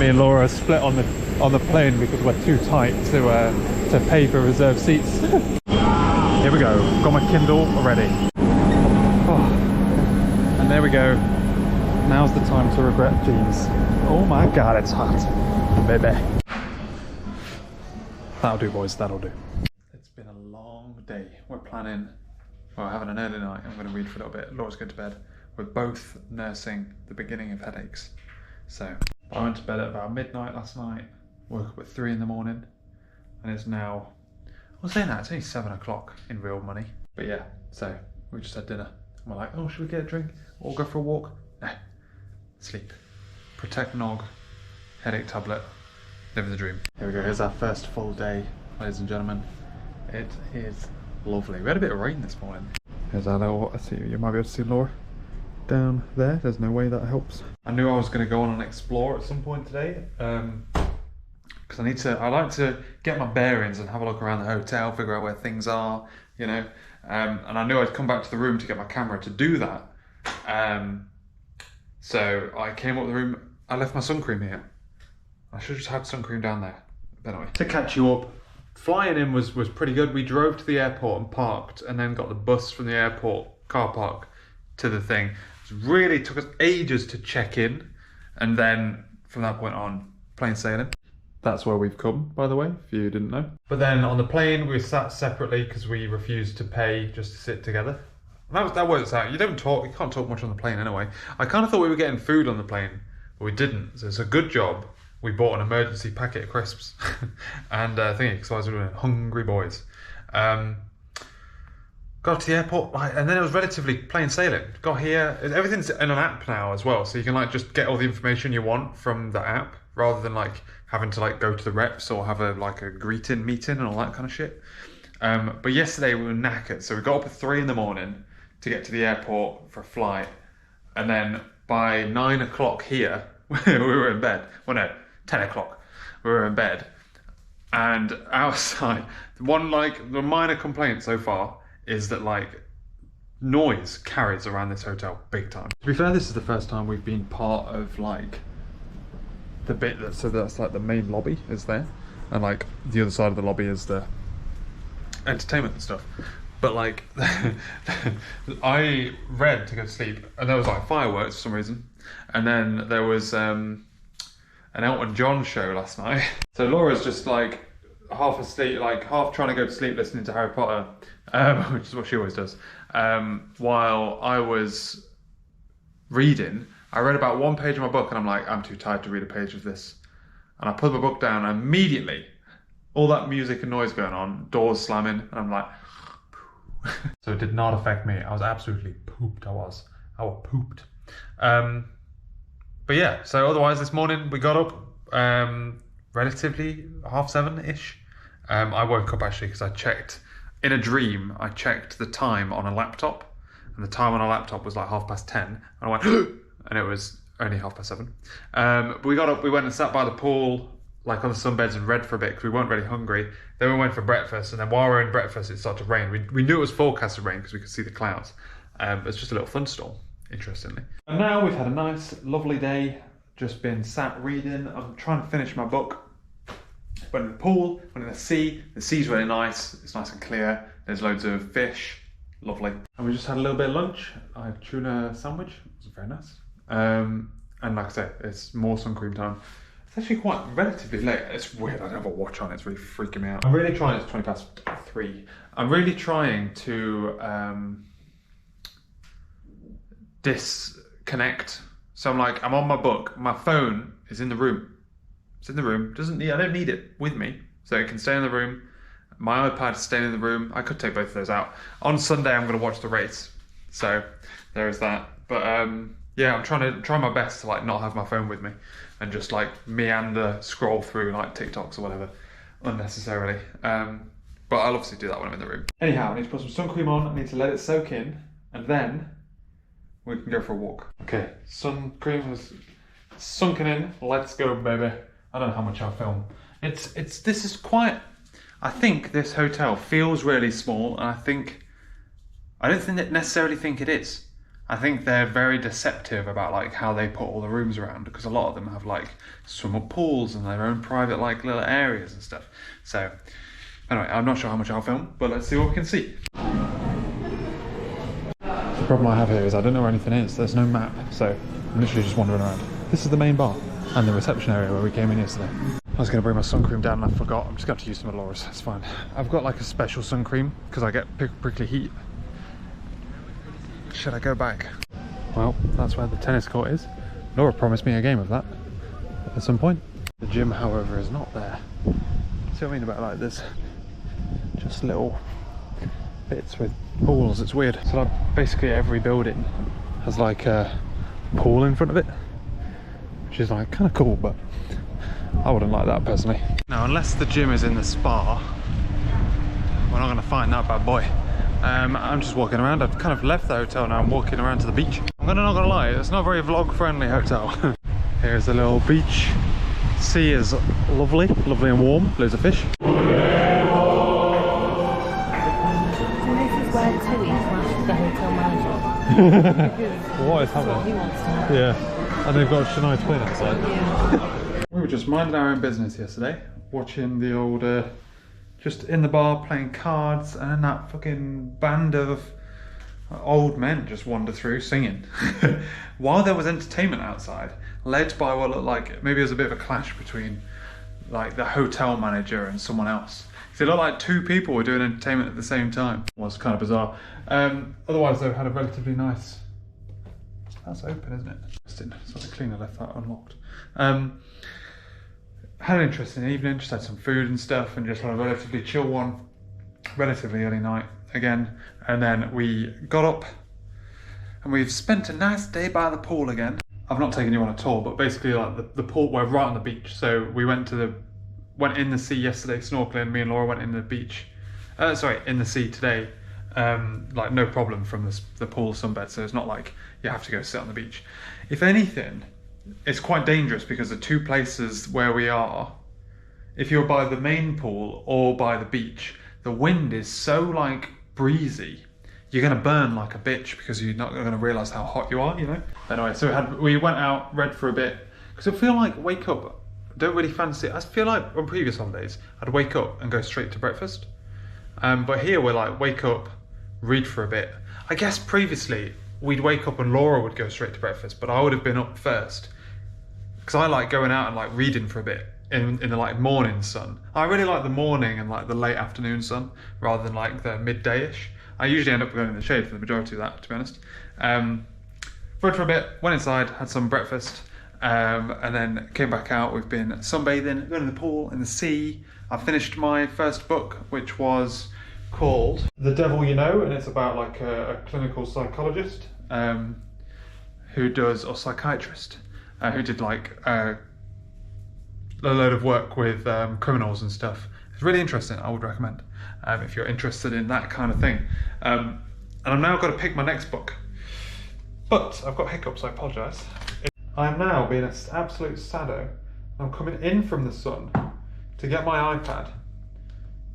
me and Laura split on the plane because we're too tight to pay for reserved seats. Here we go. Got my Kindle ready. Oh. And there we go. Now's the time to regret jeans. Oh my god, it's hot, baby. That'll do, boys. That'll do. It's been a long day. We're planning. Well, having an early night. I'm going to read for a little bit. Laura's going to bed. We're both nursing the beginning of headaches. So I went to bed at about midnight last night. Woke up at 3 in the morning, and it's now. I was saying that it's only 7 o'clock in real money. But yeah, so we just had dinner. And we're like, oh, should we get a drink or go for a walk? No, sleep. Protect Nog. Headache tablet. Living the dream. Here we go. Here's our first full day, ladies and gentlemen. It is lovely. We had a bit of rain this morning. Here's our little. I see you might be able to see Laura down there. There's no way that helps. I knew I was going to go on and explore at some point today, because I like to get my bearings and have a look around the hotel, figure out where things are, you know. And I knew I'd come back to the room to get my camera to do that. So I came up the room. I left my sun cream here. I should have just had sun cream down there. But anyway, to catch you up, flying in was pretty good. We drove to the airport and parked, and then got the bus from the airport car park to the thing. It really took us ages to check in, and then from that point on, plain sailing. That's where we've come, by the way, if you didn't know. But then on the plane, we sat separately because we refused to pay just to sit together. That works out. You can't talk much on the plane anyway. I kind of thought we were getting food on the plane, but we didn't. So it's a good job we bought an emergency packet of crisps and thingy, because I was doing hungry boys. Got to the airport, and then it was relatively plain sailing. Got here, everything's in an app now as well, so you can like just get all the information you want from the app, rather than like having to like go to the reps or have a greeting meeting and all that kind of shit. But yesterday we were knackered, so we got up at 3 in the morning to get to the airport for a flight, and then by 9 o'clock here we were in bed. Well, no, 10 o'clock we were in bed, and outside the minor complaint so far is that noise carries around this hotel big time. To be fair, this is the first time we've been part of the bit so that's the main lobby is there, and the other side of the lobby is the entertainment and stuff. But I read to go to sleep, and there was fireworks for some reason, and then there was an Elton John show last night. So Laura's just half asleep, half trying to go to sleep listening to Harry Potter, which is what she always does. While I was reading, I read about 1 page of my book, and I'm like, I'm too tired to read a page of this. And I put my book down, and immediately, all that music and noise going on, doors slamming, and I'm like, so it did not affect me. I was absolutely pooped. I was pooped. But yeah, so otherwise this morning we got up relatively 7:30-ish. I woke up actually because I checked, in a dream, I checked the time on a laptop, and the time on a laptop was 10:30, and I went, and it was only 7:30. But we got up, we went and sat by the pool, on the sunbeds, and read for a bit because we weren't really hungry. Then we went for breakfast, and then while we were in breakfast it started to rain. We knew it was forecast to rain because we could see the clouds. It's just a little thunderstorm, interestingly. And now we've had a nice, lovely day, just been sat reading. I'm trying to finish my book. Went in the pool, went in the sea. The sea's really nice, it's nice and clear. There's loads of fish, lovely. And we just had a little bit of lunch. I had tuna sandwich, it was very nice. And like I said, it's more sun cream time. It's actually quite relatively late. It's weird, I don't have a watch on, it's really freaking me out. I'm really trying, it's 3:20. I'm really trying to disconnect. So I'm on my book, my phone is in the room. It's in the room, I don't need it with me. So it can stay in the room. My iPad is staying in the room. I could take both of those out. On Sunday I'm gonna watch the race. So there is that. But yeah, I'm trying my best to not have my phone with me and just meander, scroll through TikToks or whatever unnecessarily. But I'll obviously do that when I'm in the room. Anyhow, I need to put some sun cream on. I need to let it soak in, and then we can go for a walk. Okay, sun cream has sunken in. Let's go, baby. I don't know how much I'll film. This is quite. I think this hotel feels really small, and I don't necessarily think it is. I think they're very deceptive about like how they put all the rooms around, because a lot of them have like swim-up pools and their own private like little areas and stuff. So anyway, I'm not sure how much I'll film, but let's see what we can see. The problem I have here is I don't know where anything is. There's no map, so I'm literally just wandering around. This is the main bar and the reception area where we came in yesterday. I was going to bring my sun cream down and I forgot. I'm just going to use some of Laura's, it's fine. I've got like a special sun cream because I get prickly heat. Should I go back? Well, that's where the tennis court is. Laura promised me a game of that at some point. The gym, however, is not there. See what I mean about like this? Just little bits with pools, it's weird. So like basically every building has like a pool in front of it, which is like kind of cool, but I wouldn't like that personally. Now, unless the gym is in the spa, we're not going to find that bad boy. I'm just walking around. I've kind of left the hotel now. I'm walking around to the beach. I'm not gonna lie, it's not a very vlog friendly hotel. Here's the little beach. Sea is lovely and warm. Loads of fish. So this is where Tui smashed the hotel manager. What is happening? What he wants to have. Yeah, and they've got Shania Twain outside. Yeah. We were just minding our own business yesterday, watching the old, just in the bar playing cards, and then that fucking band of old men just wander through singing. While there was entertainment outside, led by what looked like, maybe it was a bit of a clash between like the hotel manager and someone else. It looked like two people were doing entertainment at the same time. It was kind of bizarre. Otherwise though, had a relatively nice... That's open, isn't it? So the cleaner left that unlocked. Had an interesting evening, just had some food and stuff and just had a relatively chill one. Relatively early night again. And then we got up and we've spent a nice day by the pool again. I've not taken you on a tour, but basically like the pool, we're right on the beach. So we went in the sea yesterday snorkeling. Me and Laura went in the beach, in the sea today. Like no problem from the pool sunbed. So it's not like you have to go sit on the beach. If anything, it's quite dangerous because the two places where we are, if you're by the main pool or by the beach, the wind is so like breezy, you're going to burn like a bitch because you're not going to realise how hot you are, you know? Anyway, so we went out, read for a bit, because I feel like wake up, don't really fancy it. I feel like on previous holidays, I'd wake up and go straight to breakfast. But here we're like, wake up, read for a bit. I guess previously we'd wake up and Laura would go straight to breakfast, but I would have been up first. Because I like going out and like reading for a bit in the like morning sun. I really like the morning and like the late afternoon sun rather than like the midday-ish. I usually end up going in the shade for the majority of that, to be honest. Read for a bit, went inside, had some breakfast, and then came back out. We've been sunbathing, going in the pool, in the sea. I finished my first book, which was called The Devil You Know, and it's about like a clinical psychologist or psychiatrist who did like a load of work with criminals and stuff. It's really interesting. I would recommend if you're interested in that kind of thing. And I've now got to pick my next book, but I've got hiccups, I apologise. I'm now being an absolute saddo. I'm coming in from the sun to get my iPad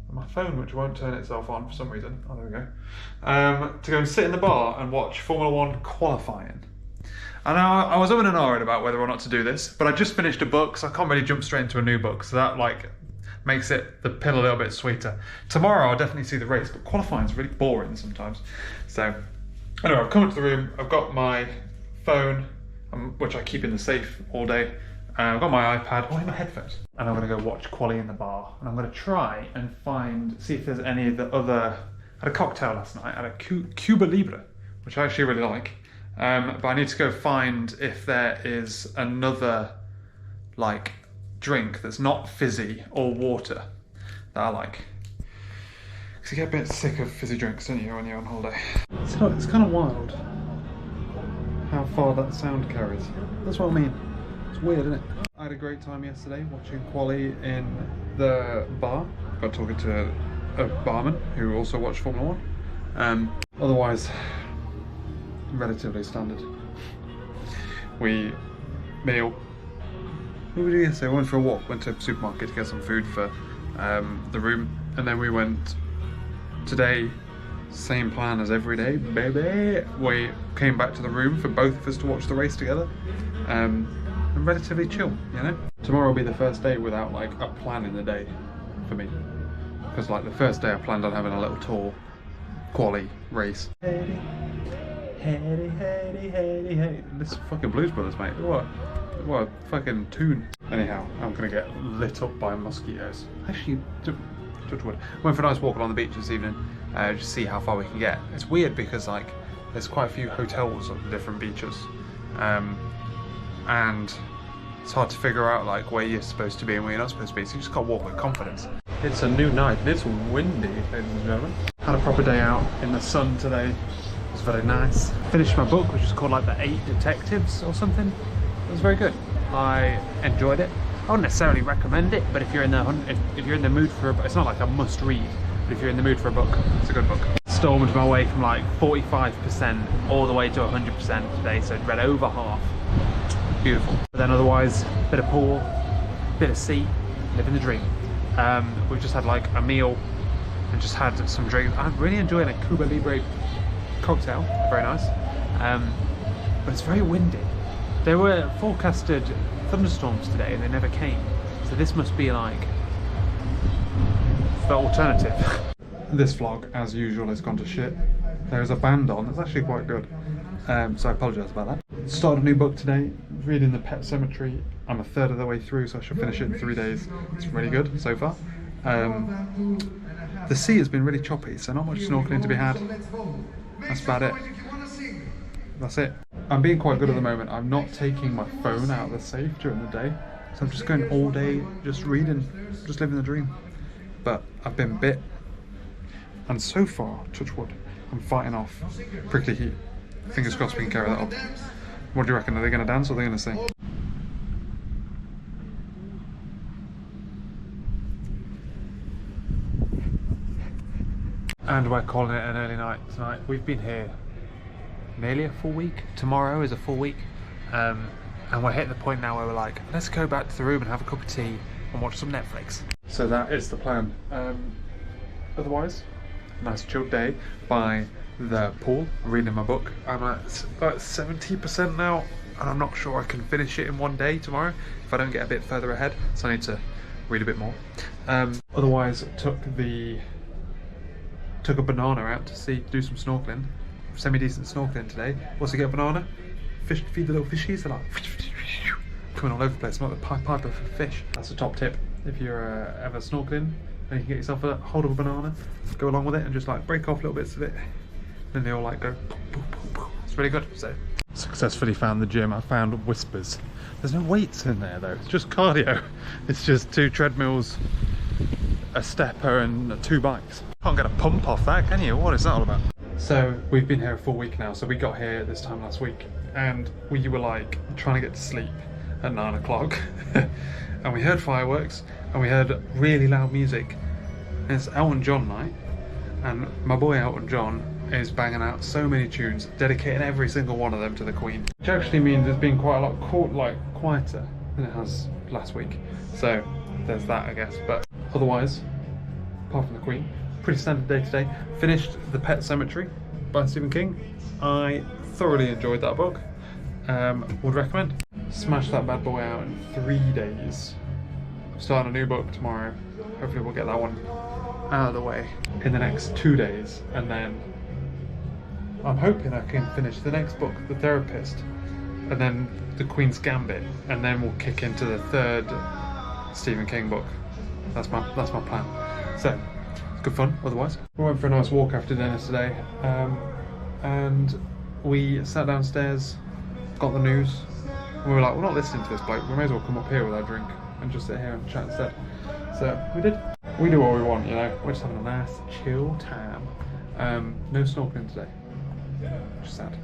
and my phone, which won't turn itself on for some reason. Oh, there we go. To go and sit in the bar and watch Formula One qualifying. And I was umming and ahhing about whether or not to do this, but I just finished a book, so I can't really jump straight into a new book, so that like makes the pill a little bit sweeter. Tomorrow I'll definitely see the race, but qualifying is really boring sometimes. So anyway, I've come into the room, I've got my phone, which I keep in the safe all day. I've got my iPad, my headphones, and I'm going to go watch quali in the bar, and I'm going to try and see if there's any of the other... I had a cocktail last night, I had a Cuba Libre, which I actually really like. But I need to go find if there is another like drink that's not fizzy or water that I like. Because you get a bit sick of fizzy drinks, don't you, when you're on holiday? It's kind of wild how far that sound carries. That's what I mean. It's weird, isn't it? I had a great time yesterday watching quali in the bar. Got talking to a barman who also watched Formula One. Otherwise, relatively standard. We meal. What did we do yesterday? We went for a walk, went to a supermarket to get some food for the room, and then we went today Same plan as every day, baby. We came back to the room for both of us to watch the race together. And relatively chill, you know? Tomorrow will be the first day without like a plan in the day for me. Because like the first day I planned on having a little tour, quali race. Hey, hey, hey, hey, hey. This is fucking Blues Brothers, mate. What a fucking tune. Anyhow, I'm gonna get lit up by mosquitoes. Actually, touch wood. Went for a nice walk along the beach this evening, just see how far we can get. It's weird because like there's quite a few hotels on the different beaches, and it's hard to figure out like where you're supposed to be and where you're not supposed to be. So you just gotta walk with confidence. It's a new night. It's windy, ladies and gentlemen. Had a proper day out in the sun today. It was very nice. Finished my book, which is called like The 8 Detectives or something. It was very good. I enjoyed it. I wouldn't necessarily recommend it, but if you're in the mood for it's not like a must read, but if you're in the mood for a book, it's a good book. Stormed my way from like 45% all the way to 100% today, so I'd read over half. Beautiful. But then otherwise, bit of pool, bit of sea, living the dream. We've just had like a meal and just had some drinks. I'm really enjoying a Cuba Libre cocktail, very nice. But it's very windy. There were forecasted thunderstorms today and they never came. So this must be like the alternative. This vlog, as usual, has gone to shit. There is a band on, that's actually quite good. So I apologise about that. Started a new book today, reading The Pet Cemetery. I'm a third of the way through, so I should finish it in 3 days. It's really good so far. The sea has been really choppy, so not much snorkeling to be had. That's about it. That's it. I'm being quite good at the moment. I'm not taking my phone out of the safe during the day, so I'm just going all day, just reading, just living the dream. But I've been bit, and so far, touch wood, I'm fighting off prickly heat. Fingers crossed we can carry that up. What do you reckon? Are they going to dance or are they going to sing? And we're calling it an early night tonight. We've been here nearly a full week. Tomorrow is a full week. And we're hitting the point now where we're like, let's go back to the room and have a cup of tea and watch some Netflix. So that is the plan. Otherwise, nice chilled day by the pool, reading my book. I'm at about 70% now, and I'm not sure I can finish it in one day tomorrow if I don't get a bit further ahead, so I need to read a bit more. Otherwise, took a banana out to do some snorkeling, semi-decent snorkeling today. Also get a banana, feed the little fishies, they're like coming all over the place, like the piper for fish. That's the top tip. If you're ever snorkeling and you can get yourself a hold of a banana, go along with it and just like break off little bits of it. Then they all like go boom, boom, boom, boom. It's really good. So successfully found the gym. I found Whispers. There's no weights in there though. It's just cardio. It's just 2 treadmills, a stepper, and 2 bikes. Can't get a pump off that, can you? What is that all about? So we've been here a full week now. So we got here this time last week, and we were like trying to get to sleep at 9 o'clock, and we heard fireworks, and we heard really loud music. And it's Elton John night, and my boy Elton John is banging out so many tunes, dedicating every single one of them to the Queen. Which actually means it's been quite a lot quieter than it has last week. So there's that, I guess. But otherwise, apart from the Queen, pretty standard day today. Finished The Pet Cemetery by Stephen King. I thoroughly enjoyed that book. Would recommend. Smash that bad boy out in 3 days. I'm starting a new book tomorrow. Hopefully we'll get that one out of the way in the next 2 days, and then I'm hoping I can finish the next book, The Therapist, and then The Queen's Gambit, and then we'll kick into the 3rd Stephen King book. That's my plan. So it's good fun. Otherwise, we went for a nice walk after dinner today, and we sat downstairs, got the news. And we were like, we're not listening to this bloke. We may as well come up here with our drink and just sit here and chat instead. So we did. We do what we want, you know. We're just having a nice chill time. No snorkeling today. Which is sad.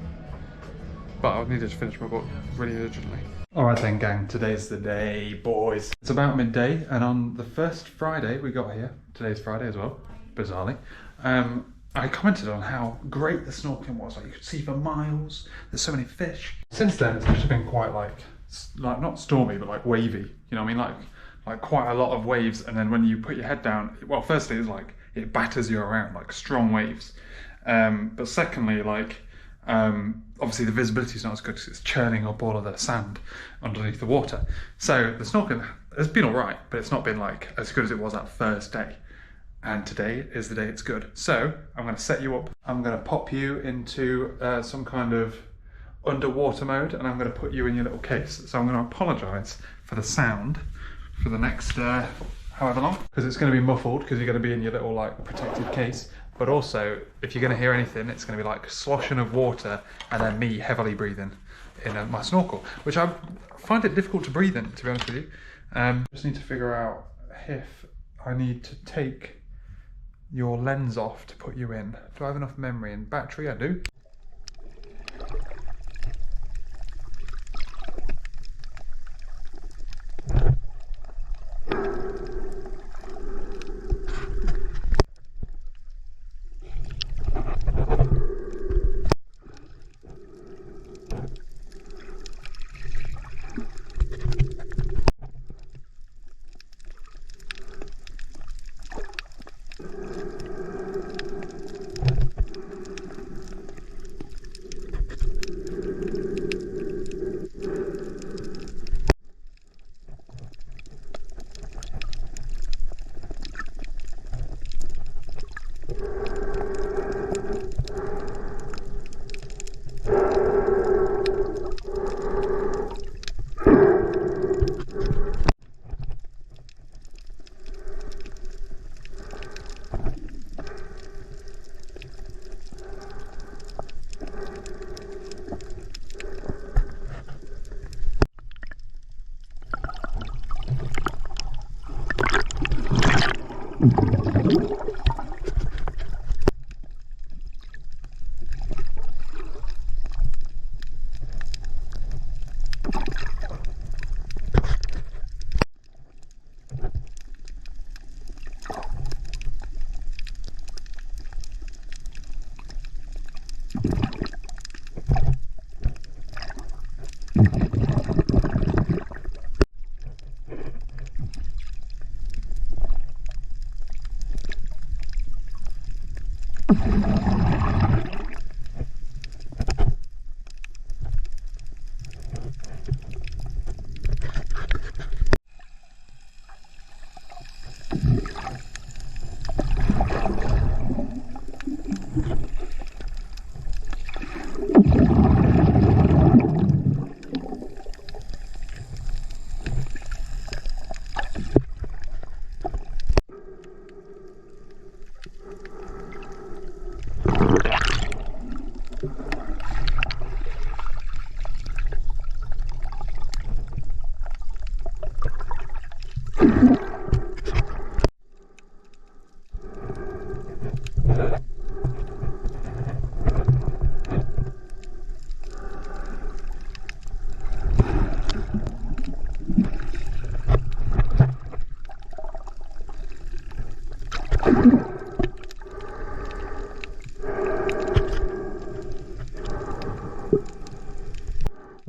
But I needed to finish my book really urgently. Alright then gang, today's the day, boys. It's about midday, and on the first Friday we got here, today's Friday as well, bizarrely, I commented on how great the snorkeling was. Like, you could see for miles, there's so many fish. Since then it's actually been quite like not stormy, but like wavy, you know what I mean? Like quite a lot of waves, and then when you put your head down, well, firstly it's like it batters you around, like strong waves. But secondly, like, obviously the visibility is not as good because it's churning up all of the sand underneath the water. So the snorkeling has been all right, but it's not been like as good as it was that first day. And today is the day it's good. So I'm going to set you up. I'm going to pop you into some kind of underwater mode, and I'm going to put you in your little case. So I'm going to apologise for the sound for the next however long, because it's going to be muffled because you're going to be in your little like protected case. But also, if you're going to hear anything, it's going to be like sloshing of water and then me heavily breathing in my snorkel, which I find it difficult to breathe in, to be honest with you. Just need to figure out if I need to take your lens off to put you in. Do I have enough memory and battery? I do.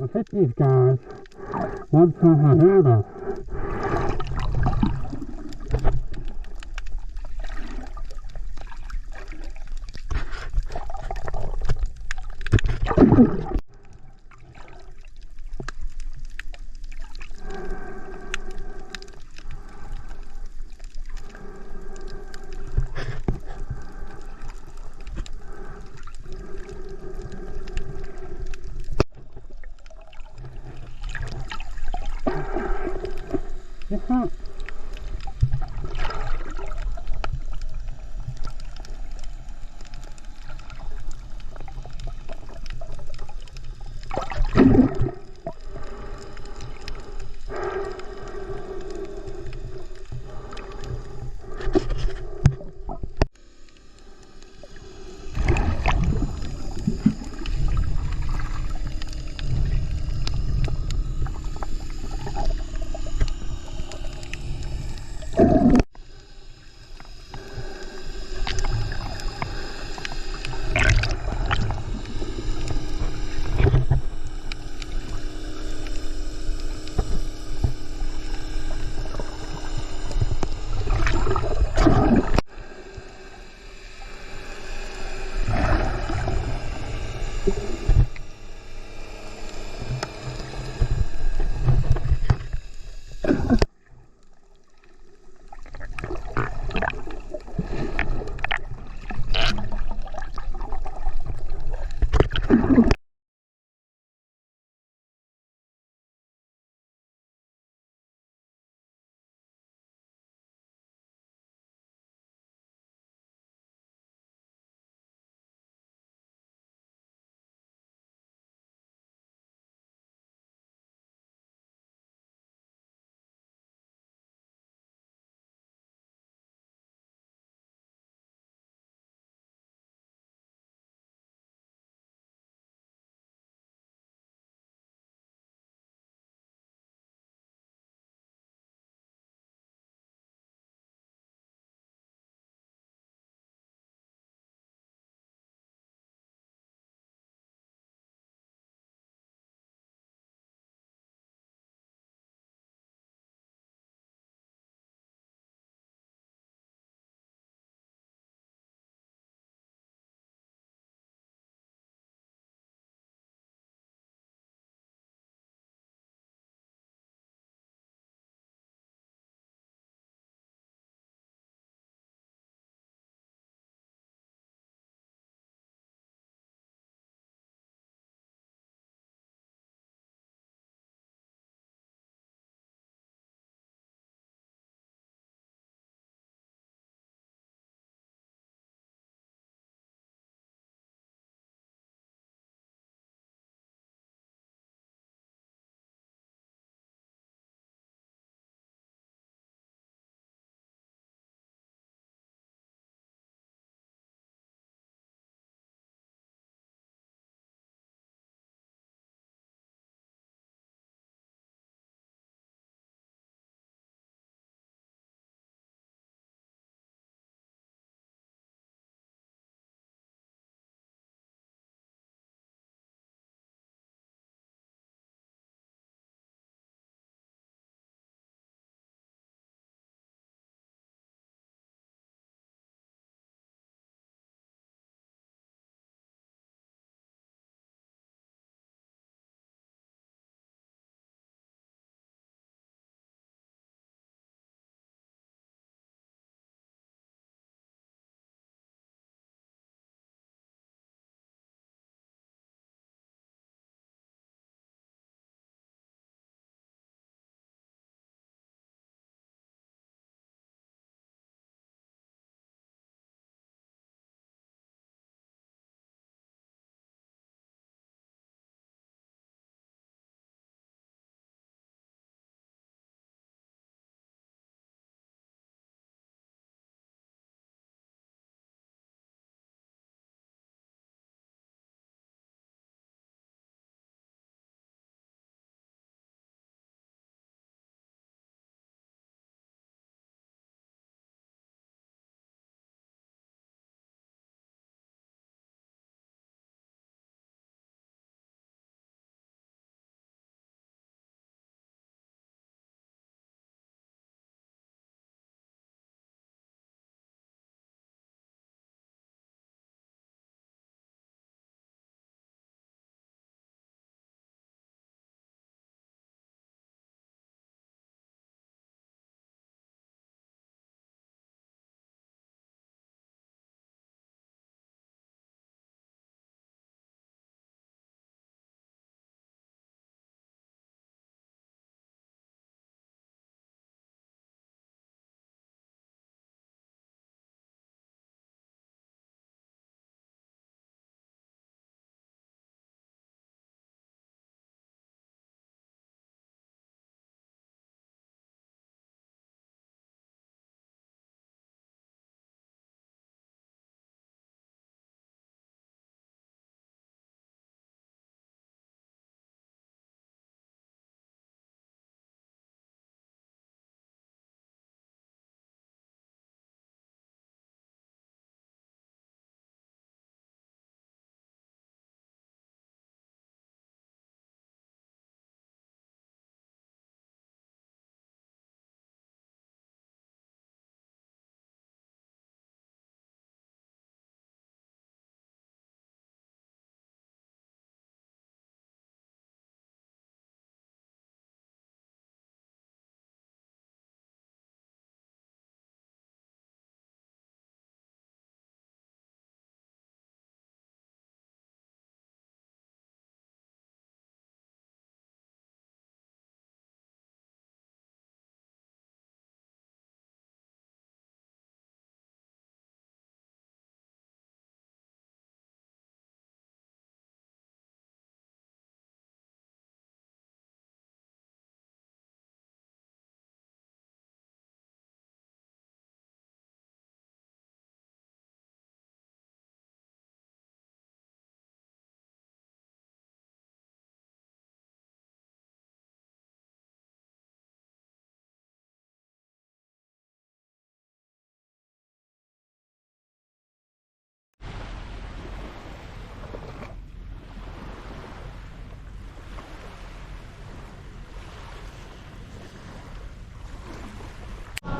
I think these guys want something here.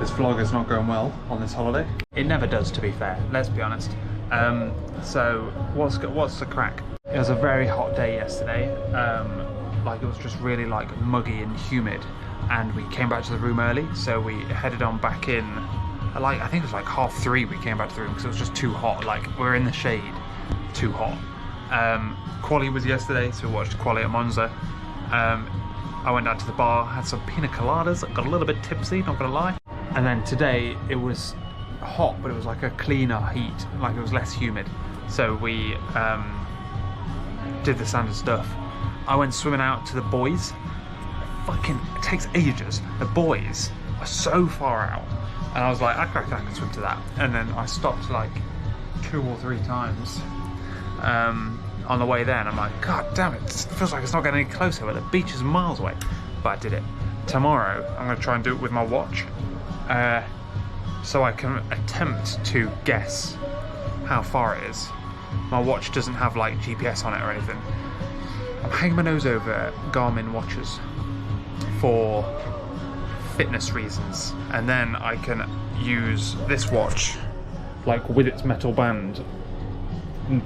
this vlog is not going well on this holiday. It never does, to be fair. Let's be honest. So what's the crack? It was a very hot day yesterday. Like it was just really like muggy and humid, and we came back to the room early, so we headed on back in. Like I think it was like 3:30 we came back to the room because it was just too hot. Like we're in the shade, too hot. Quali was yesterday, so we watched Quali at Monza. I went down to the bar, had some pina coladas, got a little bit tipsy, not gonna lie. And then today it was hot, but it was like a cleaner heat, like it was less humid. So we did the standard stuff. I went swimming out to the boys. It takes ages. The boys are so far out. And I was like, I can swim to that. And then I stopped like 2 or 3 times on the way there, and I'm like, God damn it, it feels like it's not getting any closer, but the beach is miles away. But I did it. Tomorrow, I'm gonna try and do it with my watch, so I can attempt to guess how far it is. My watch doesn't have like GPS on it or anything. I'm hanging my nose over Garmin watches for fitness reasons, and then I can use this watch like with its metal band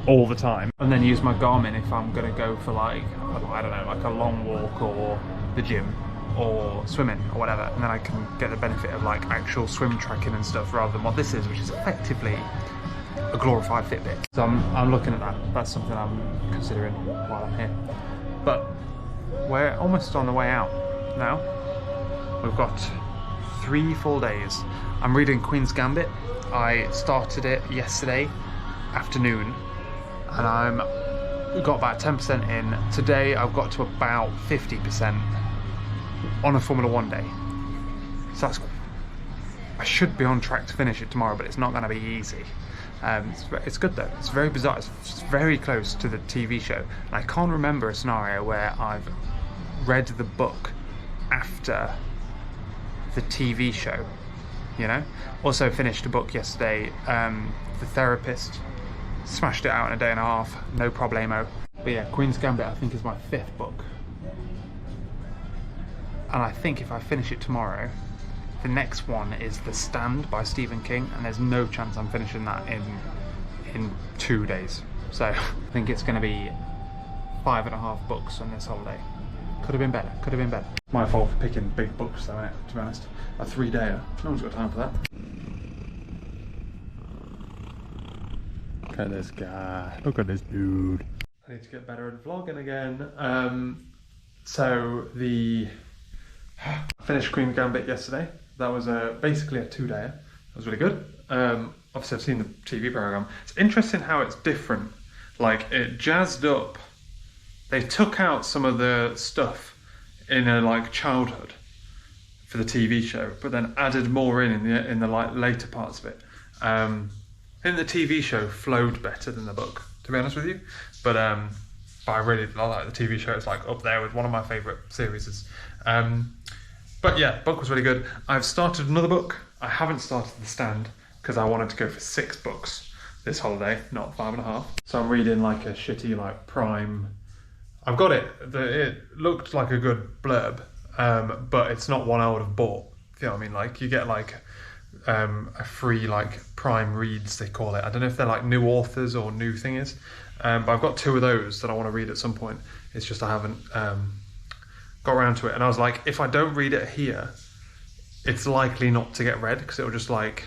all the time, and then use my Garmin if I'm gonna go for like, I don't know, like a long walk or the gym or swimming or whatever, and then I can get the benefit of like actual swim tracking and stuff rather than what this is, which is effectively a glorified Fitbit. So I'm looking at that. That's something I'm considering while I'm here. But we're almost on the way out now. We've got 3 full days. I'm reading Queen's Gambit. I started it yesterday afternoon, and I'm got about 10% in. Today I've got to about 50% on a Formula 1 day. So I should be on track to finish it tomorrow, but it's not going to be easy. It's good though. It's very bizarre. It's very close to the TV show. I can't remember a scenario where I've read the book after the TV show, you know? Also finished a book yesterday, The Therapist. Smashed it out in a day and a half, no problemo. But yeah, Queen's Gambit I think is my 5th book. And I think if I finish it tomorrow, the next one is The Stand by Stephen King, and there's no chance I'm finishing that in 2 days. So I think it's going to be 5.5 books on this holiday. Could have been better, could have been better. My fault for picking big books though, innit, to be honest. A 3-dayer, no one's got time for that. Look at this guy, look at this dude. I need to get better at vlogging again. I finished Queen's Gambit yesterday. That was basically a 2-dayer. It was really good. Obviously I've seen the TV programme. It's interesting how it's different. Like it jazzed up. They took out some of the stuff in a like childhood for the TV show, but then added more in the like later parts of it. I think the TV show flowed better than the book, to be honest with you. But I really like the TV show. It's like up there with one of my favourite series. But yeah, book was really good. I've started another book. I haven't started The Stand because I wanted to go for 6 books this holiday, not 5.5. So I'm reading like a shitty like Prime. I've got it. It looked like a good blurb, but it's not one I would have bought. You know what I mean? Like you get like a free like Prime Reads, they call it. I don't know if they're like new authors or new thingies, but I've got 2 of those that I want to read at some point. It's just I haven't got around to it, and I was like, if I don't read it here, it's likely not to get read because it'll just like,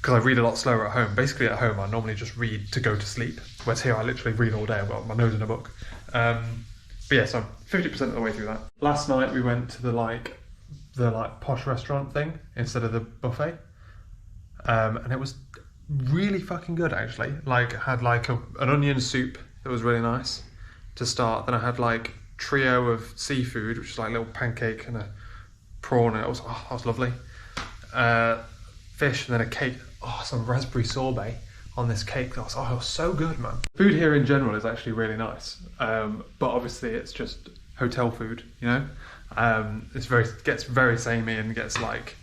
because I read a lot slower at home. Basically at home I normally just read to go to sleep, whereas here I literally read all day. I've got my nose in a book. But yeah, so I'm 50% of the way through that. Last night we went to the posh restaurant thing instead of the buffet, and it was really fucking good actually. Like I had like an onion soup that was really nice to start. Then I had like trio of seafood, which is like a little pancake and a prawn, and that was lovely. Fish, and then a cake. Some raspberry sorbet on this cake. It was so good, man. Food here in general is actually really nice, but obviously it's just hotel food, you know. Gets very samey and gets like,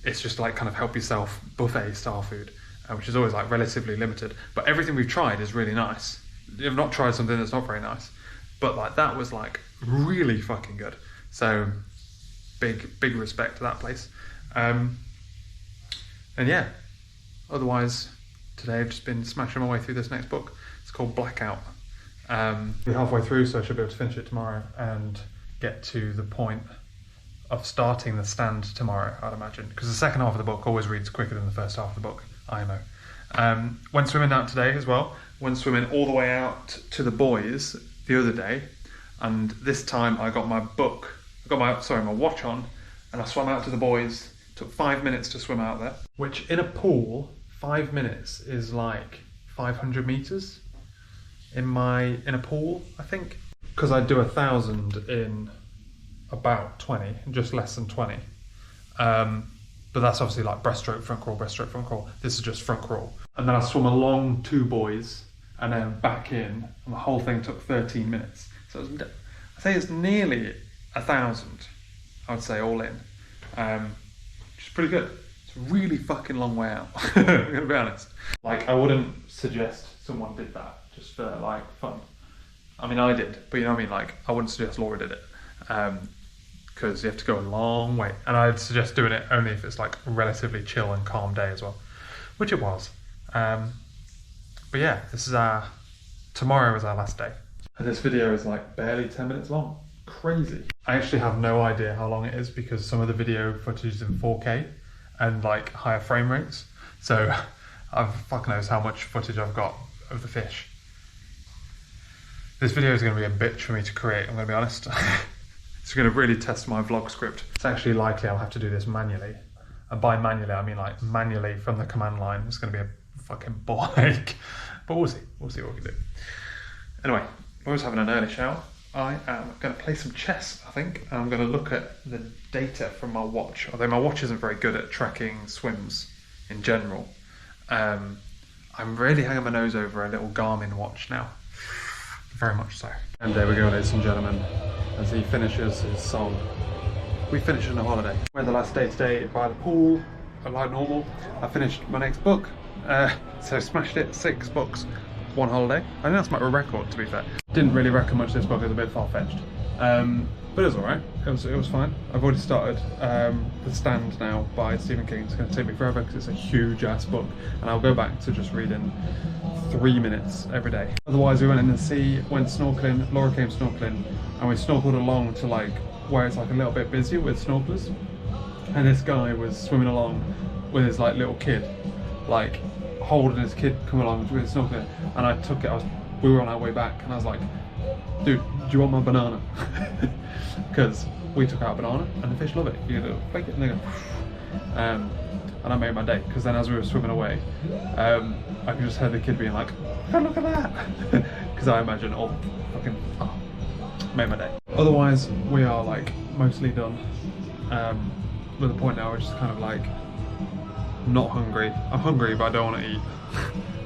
it's just like kind of help yourself buffet style food, which is always like relatively limited. But everything we've tried is really nice. You've not tried something that's not very nice. But like that was like really fucking good. So big respect to that place. And yeah, otherwise, today I've just been smashing my way through this next book. It's called Blackout. We're halfway through, so I should be able to finish it tomorrow and get to the point of starting the stand tomorrow, I'd imagine. Because the second half of the book always reads quicker than the first half of the book, I know. Went swimming out today as well. Went swimming all the way out to the boys the other day. And this time I got my my watch on, and I swam out to the boys. Took 5 minutes to swim out there, which in a pool, 5 minutes is like 500 meters in a pool, I think. Because I do 1,000 in about 20, just less than 20. But that's obviously like breaststroke, front crawl, breaststroke, front crawl. This is just front crawl. And then I swum along 2 buoys and then back in, and the whole thing took 13 minutes. So I say it's nearly 1,000, I would say, all in. Which is pretty good. It's a really fucking long way out, I'm gonna be honest. Like, I wouldn't suggest someone did that just for like fun. I mean, I did, but you know what I mean? Like, I wouldn't suggest Laura did it. Because you have to go a long way. And I'd suggest doing it only if it's like a relatively chill and calm day as well, which it was. But yeah, tomorrow is our last day. And this video is like barely 10 minutes long. Crazy. I actually have no idea how long it is because some of the video footage is in 4K and like higher frame rates. So fuck knows how much footage I've got of the fish. This video is going to be a bitch for me to create, I'm going to be honest. It's going to really test my vlog script. It's actually likely I'll have to do this manually. And by manually, I mean like manually from the command line. It's going to be a fucking ball ache. But we'll see. We'll see what we can do. Anyway, I was having an early shower. I am going to play some chess, I think. And I'm going to look at the data from my watch. Although my watch isn't very good at tracking swims in general. I'm really hanging my nose over a little Garmin watch now. Very much so. And there we go, ladies and gentlemen, as he finishes his song. We finished on a holiday. We're the last day today by the pool, like normal. I finished my next book, so smashed it, 6 books, 1 holiday. I think that's my record, to be fair. Didn't really reckon much this book, it was a bit far-fetched. But it was alright, it was fine. I've already started The Stand now by Stephen King. It's going to take me forever because it's a huge ass book, and I'll go back to just reading 3 minutes every day. Otherwise, we went in the sea, went snorkeling. Laura came snorkeling, and we snorkeled along to like where it's like a little bit busy with snorkelers. And this guy was swimming along with his like little kid, like holding his kid coming along with snorkeling. And I took it. We were on our way back, and I was like, "Dude, do you want my banana?" Because we took out a banana, and the fish love it. You go, flick it, and they go. And I made my day, because then as we were swimming away, I could just hear the kid being like, "Oh, look at that!" Because I imagine made my day. Otherwise, we are like mostly done. With the point now, we're just kind of like not hungry. I'm hungry, but I don't want to eat.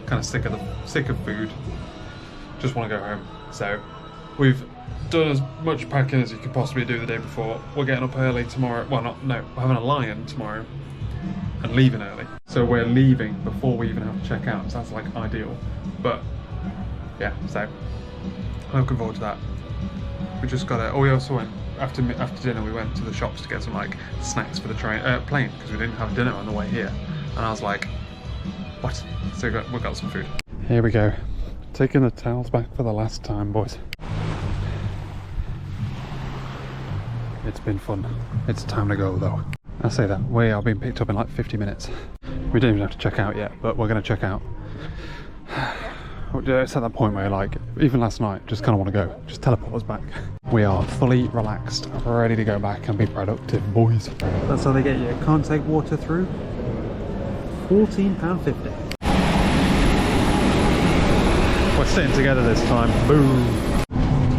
Kind of sick of food. Just want to go home. So we've done as much packing as you could possibly do the day before. We're getting up early tomorrow. Well, we're having a lie-in tomorrow and leaving early. So we're leaving before we even have to check out. So that's like ideal. But yeah, so I'm looking forward to that. We just got it. Oh, we also went after dinner. We went to the shops to get some like snacks for the plane because we didn't have dinner on the way here. And I was like, what? So we got some food. Here we go. Taking the towels back for the last time, boys. It's been fun. It's time to go though. I say that, we are being picked up in like 50 minutes. We don't even have to check out yet, but we're going to check out. It's at that point where like, even last night, just kind of want to go. Just teleport us back. We are fully relaxed, ready to go back and be productive, boys. That's how they get you. Can't take water through. £14.50. We're sitting together this time. Boom.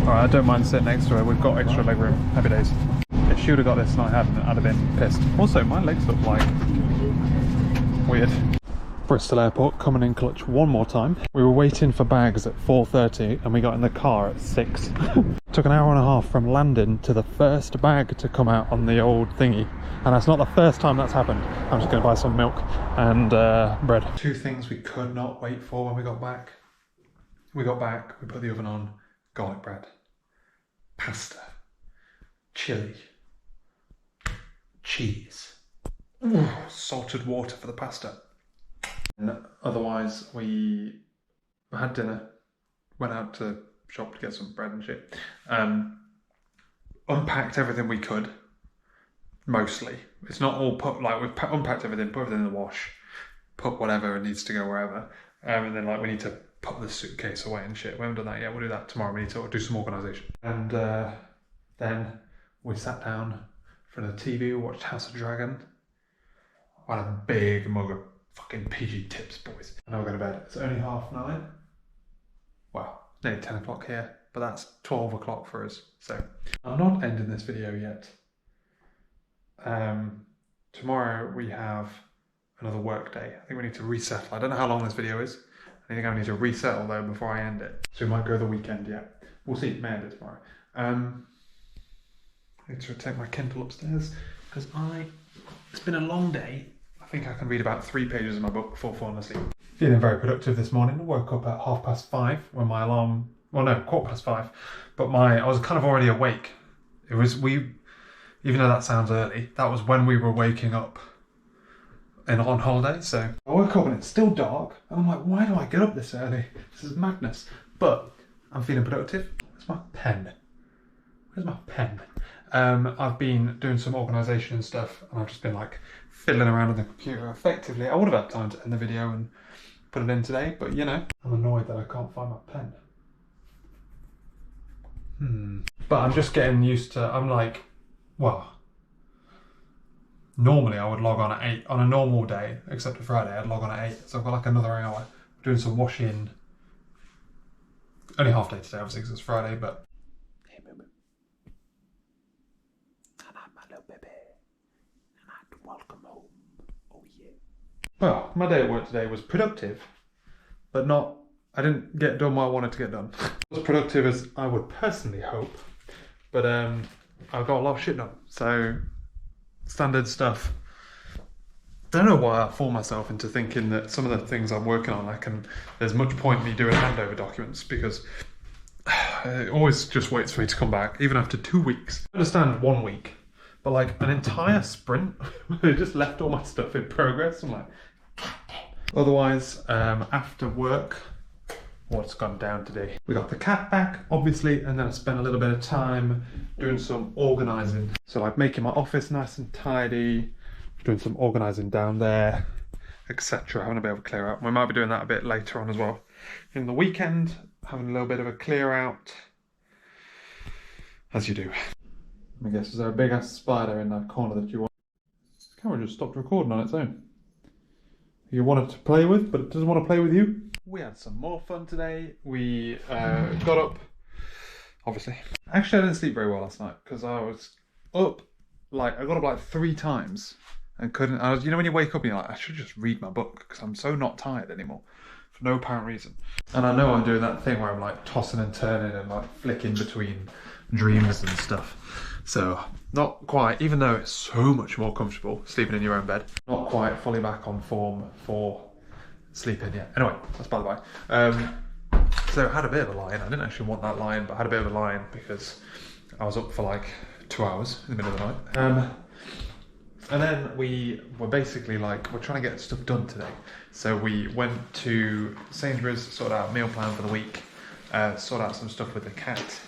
Alright, I don't mind sitting next to her. We've got extra leg room. Happy days. If she would have got this and I hadn't, I'd have been pissed. Also, my legs look like weird. Bristol Airport coming in clutch one more time. We were waiting for bags at 4:30 and we got in the car at 6. Took an hour and a half from landing to the first bag to come out on the old thingy. And that's not the first time that's happened. I'm just going to buy some milk and bread. 2 things we could not wait for when we got back. We got back, we put the oven on, garlic bread, pasta, chilli, cheese, salted water for the pasta. And otherwise, we had dinner, went out to shop to get some bread and shit. Unpacked everything we could, mostly. It's not all put, like, we've unpacked everything, put everything in the wash, put whatever needs to go wherever, and then, like, we need to put the suitcase away and shit. We haven't done that yet. We'll do that tomorrow. We need to do some organisation. And then we sat down in front of the TV, we watched House of Dragon. I had a big mug of fucking PG tips, boys. And now we're going to bed. It's only 9:30. Well, nearly 10 o'clock here, but that's 12 o'clock for us. So I'm not ending this video yet. Tomorrow we have another work day. I think we need to resettle. I don't know how long this video is. I think I need to resettle though before I end it. So we might go the weekend yet. We'll see. May end it tomorrow. I need to take my Kindle upstairs because it's been a long day. I think I can read about 3 pages of my book before falling asleep. Feeling very productive this morning. I woke up at 5:30 when my alarm, well no, 5:15, but I was kind of already awake. Even though that sounds early, that was when we were waking up on holiday. So I woke up and it's still dark and I'm like, why do I get up this early? This is madness. But I'm feeling productive. Where's my pen? I've been doing some organisation and stuff and I've just been like fiddling around on the computer effectively. I would have had time to end the video and put it in today, but you know, I'm annoyed that I can't find my pen. But I'm just getting used to, I'm like, well, normally I would log on at 8 on a normal day, except for Friday, I'd log on at 8. So I've got like another hour doing some washing. Only half day today, obviously, because it's Friday, but. Hey, baby. And I'm my little baby. And welcome home. Oh, yeah. Well, my day at work today was productive, but I didn't get done what I wanted to get done. Not as productive as I would personally hope, but I've got a lot of shit done. So, standard stuff. Don't know why I fool myself into thinking that some of the things I'm working on, there's much point in me doing handover documents because it always just waits for me to come back, even after 2 weeks. I understand 1 week, but like an entire sprint, I just left all my stuff in progress. I'm like, otherwise, after work, what's gone down today? We got the cat back, obviously, and then I spent a little bit of time doing some organising. So like making my office nice and tidy, doing some organising down there, etc. Having a bit of a clear out. We might be doing that a bit later on as well. In the weekend, having a little bit of a clear out, as you do. I guess, is there a big ass spider in that corner that you want? The camera just stopped recording on its own. You wanted to play with, but it doesn't want to play with you. We had some more fun today. We got up, obviously. Actually, I didn't sleep very well last night because I was up, I got up like 3 times and couldn't. You know when you wake up and you're like, I should just read my book because I'm so not tired anymore for no apparent reason. And I know I'm doing that thing where I'm like tossing and turning and like flicking between dreams and stuff. So not quite, even though it's so much more comfortable sleeping in your own bed, not quite fully back on form for sleeping yet. Anyway, that's by the way. So I had a bit of a lie-in. I didn't actually want that lie-in, but I had a bit of a lie-in because I was up for like 2 hours in the middle of the night. And then we were basically like, we're trying to get stuff done today. So we went to Sainsbury's, sorted out a meal plan for the week, sorted out some stuff with the cat.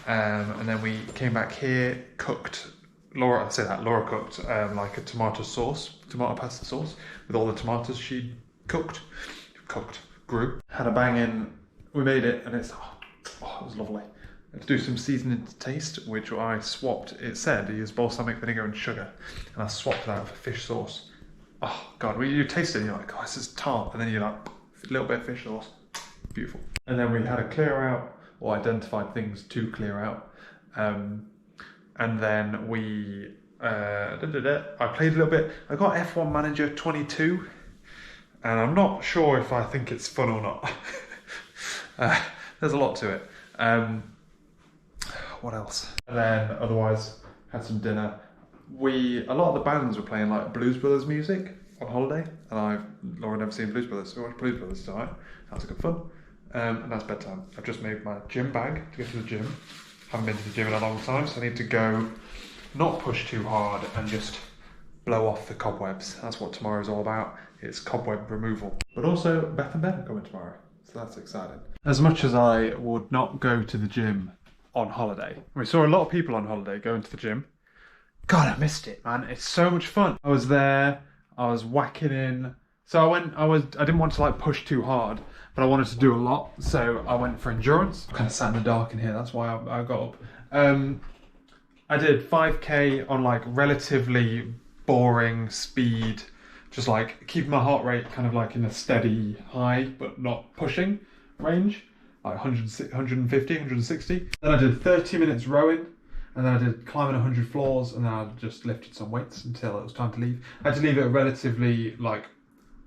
And then we came back here, cooked, Laura cooked like a tomato pasta sauce with all the tomatoes she grew. Had a bang in, we made it and it was lovely. Had to do some seasoning to taste, which I swapped. It said use balsamic vinegar and sugar, and I swapped that for fish sauce. Oh God, when you taste it and you're like, oh, this is tart, and then you're like, a little bit of fish sauce, beautiful. And then we had a clear out, or identified things to clear out, and then we I played a little bit. I got F1 Manager 22, and I'm not sure if I think it's fun or not. There's a lot to it. What else? And then otherwise had some dinner. A lot of the bands were playing like Blues Brothers music on holiday, and Laura never seen Blues Brothers, so we watched Blues Brothers tonight. That was good fun. And that's bedtime. I've just made my gym bag to go to the gym. Haven't been to the gym in a long time, so I need to go, not push too hard and just blow off the cobwebs. That's what tomorrow's all about. It's cobweb removal. But also, Beth and Ben are coming tomorrow, so that's exciting. As much as I would not go to the gym on holiday, we saw a lot of people on holiday going to the gym. God, I missed it, man. It's so much fun. I was there, I was whacking in. So I didn't want to like push too hard, but I wanted to do a lot. So I went for endurance. I'm kind of sat in the dark in here, that's why I got up. I did 5K on like relatively boring speed, just like keeping my heart rate kind of like in a steady high, but not pushing range, like 150, 160. Then I did 30 minutes rowing. And then I did climbing 100 floors, and then I just lifted some weights until it was time to leave. I had to leave it relatively like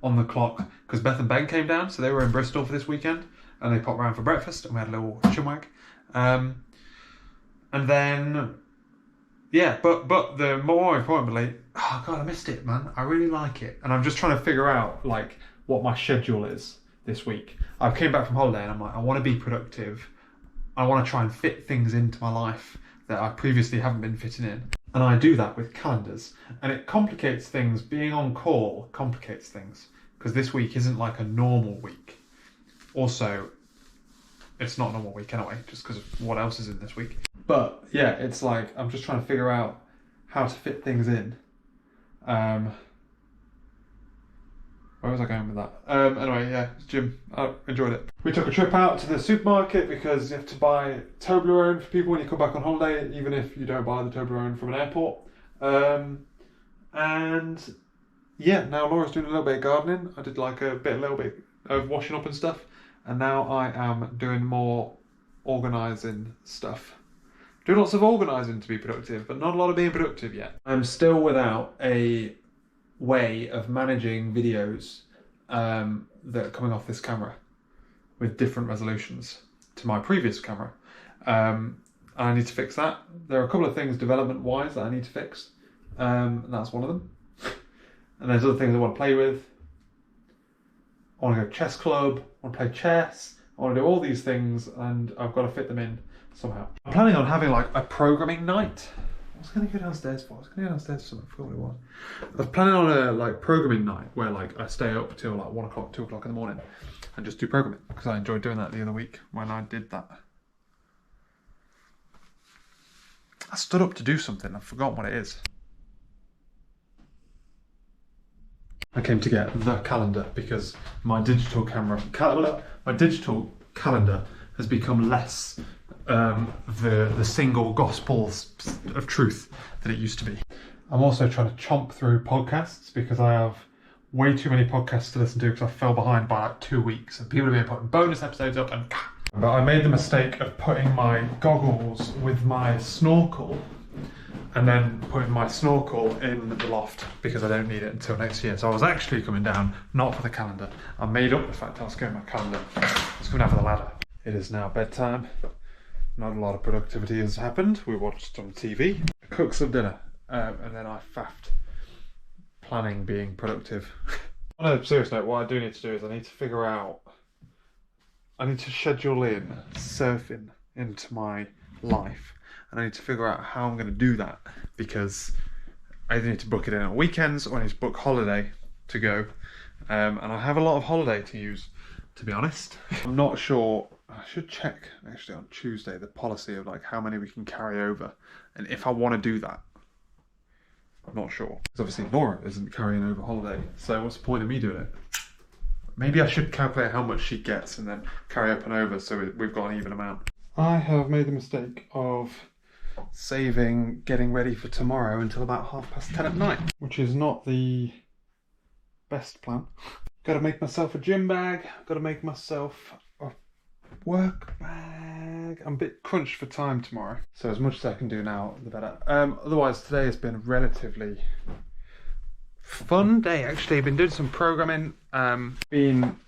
on the clock because Beth and Ben came down, so they were in Bristol for this weekend, and they popped round for breakfast, and we had a little chinwag. And then, yeah, but the more importantly, oh God, I missed it, man. I really like it, and I'm just trying to figure out like what my schedule is this week. I came back from holiday, and I'm like, I want to be productive. I want to try and fit things into my life that I previously haven't been fitting in. And I do that with calendars. And it complicates things. Being on call complicates things. Because this week isn't like a normal week. Also, it's not a normal week anyway, just because of what else is in this week. But yeah, it's like, I'm just trying to figure out how to fit things in. Where was I going with that? Anyway, yeah, it's gym. I enjoyed it. We took a trip out to the supermarket because you have to buy Toblerone for people when you come back on holiday, even if you don't buy the Toblerone from an airport. And yeah, now Laura's doing a little bit of gardening. I did like a little bit of washing up and stuff. And now I am doing more organising stuff. Doing lots of organising to be productive, but not a lot of being productive yet. I'm still without a way of managing videos that are coming off this camera with different resolutions to my previous camera. I need to fix that. There are a couple of things development wise that I need to fix, and that's one of them. And there's other things I want to play with. I want to go chess club, I want to play chess, I want to do all these things, and I've got to fit them in somehow. I'm planning on having like a programming night. I was going to go downstairs for? I was going to go downstairs for something. I forgot what it was. I was planning on a like programming night where like I stay up till like 1 o'clock, 2 o'clock in the morning and just do programming because I enjoyed doing that the other week when I did that. I stood up to do something. I've forgotten what it is. I came to get the calendar because my digital calendar has become less the single gospels of truth that it used to be. I'm also trying to chomp through podcasts because I have way too many podcasts to listen to because I fell behind by like 2 weeks and people have been putting bonus episodes up and but I made the mistake of putting my goggles with my snorkel and then putting my snorkel in the loft because I don't need it until next year. So I was actually coming down not for the calendar. I made up the fact I was going my calendar. I was coming down for the ladder. It is now bedtime. Not a lot of productivity has happened. We watched some TV, cooked some dinner, and then I faffed planning being productive. On a serious note, what I do need to do is I need to schedule in surfing into my life. And I need to figure out how I'm going to do that because I either need to book it in on weekends or I need to book holiday to go. And I have a lot of holiday to use, to be honest. I'm not sure. I should check actually on Tuesday the policy of like how many we can carry over and if I want to do that. I'm not sure. Because obviously Laura isn't carrying over holiday, so what's the point of me doing it? Maybe I should calculate how much she gets and then carry up and over so we've got an even amount. I have made the mistake of saving getting ready for tomorrow until about 10:30 at night, which is not the best plan. Got to make myself a gym bag, got to make myself a work bag. I'm a bit crunched for time tomorrow, so as much as I can do now, the better. Otherwise, today has been a relatively fun day. Actually, I've been doing some programming, been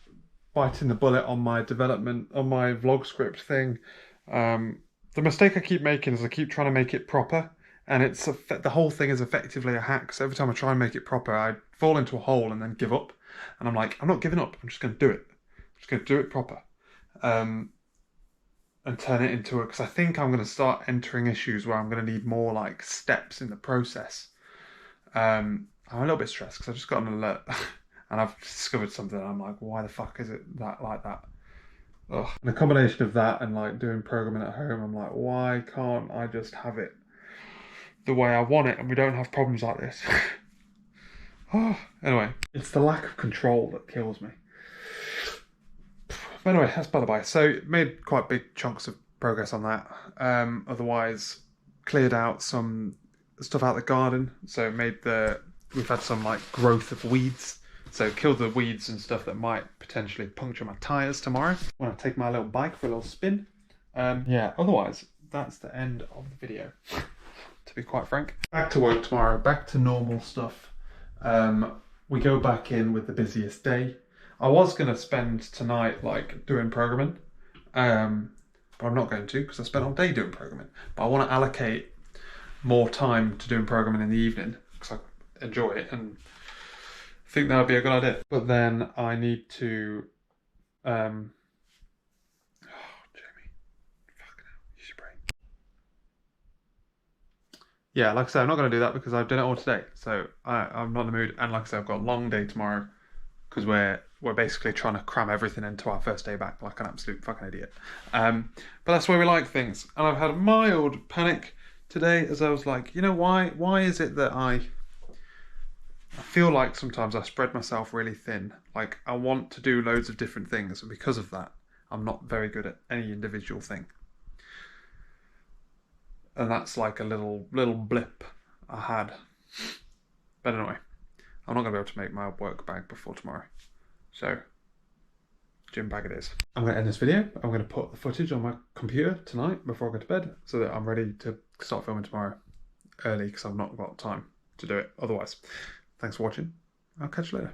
biting the bullet on my development, on my vlog script thing. The mistake I keep making is I keep trying to make it proper, and the whole thing is effectively a hack. So every time I try and make it proper, I fall into a hole and then give up. And I'm like, I'm not giving up. I'm just going to do it. I'm just going to do it proper. And turn it into because I think I'm going to start entering issues where I'm going to need more like steps in the process. I I'm a little bit stressed because I just got an alert and I've discovered something. And I'm like, why the fuck is it that like that? Ugh. And a combination of that and like doing programming at home, I'm like, why can't I just have it the way I want it and we don't have problems like this? Oh, anyway, it's the lack of control that kills me. But anyway, that's by the by. So made quite big chunks of progress on that. Otherwise, cleared out some stuff out the garden. So we've had some like growth of weeds. So killed the weeds and stuff that might potentially puncture my tyres tomorrow when I take my little bike for a little spin. Yeah, otherwise, that's the end of the video, to be quite frank. Back to work tomorrow, back to normal stuff. We go back in with the busiest day. I was going to spend tonight like doing programming, but I'm not going to because I spent all day doing programming. But I want to allocate more time to doing programming in the evening because I enjoy it and think that would be a good idea. But then I need to, Jamie, fucking hell, you should pray. Yeah, like I said, I'm not going to do that because I've done it all today. So I'm not in the mood. And like I said, I've got a long day tomorrow because we're basically trying to cram everything into our first day back like an absolute fucking idiot. But that's where we like things. And I've had a mild panic today as I was like, you know, why is it that I feel like sometimes I spread myself really thin? Like I want to do loads of different things, and because of that, I'm not very good at any individual thing. And that's like a little blip I had. But anyway, I'm not going to be able to make my work bag before tomorrow. So, gym bag it is. I'm going to end this video. I'm going to put the footage on my computer tonight before I go to bed so that I'm ready to start filming tomorrow early because I've not got time to do it otherwise. Thanks for watching. I'll catch you later.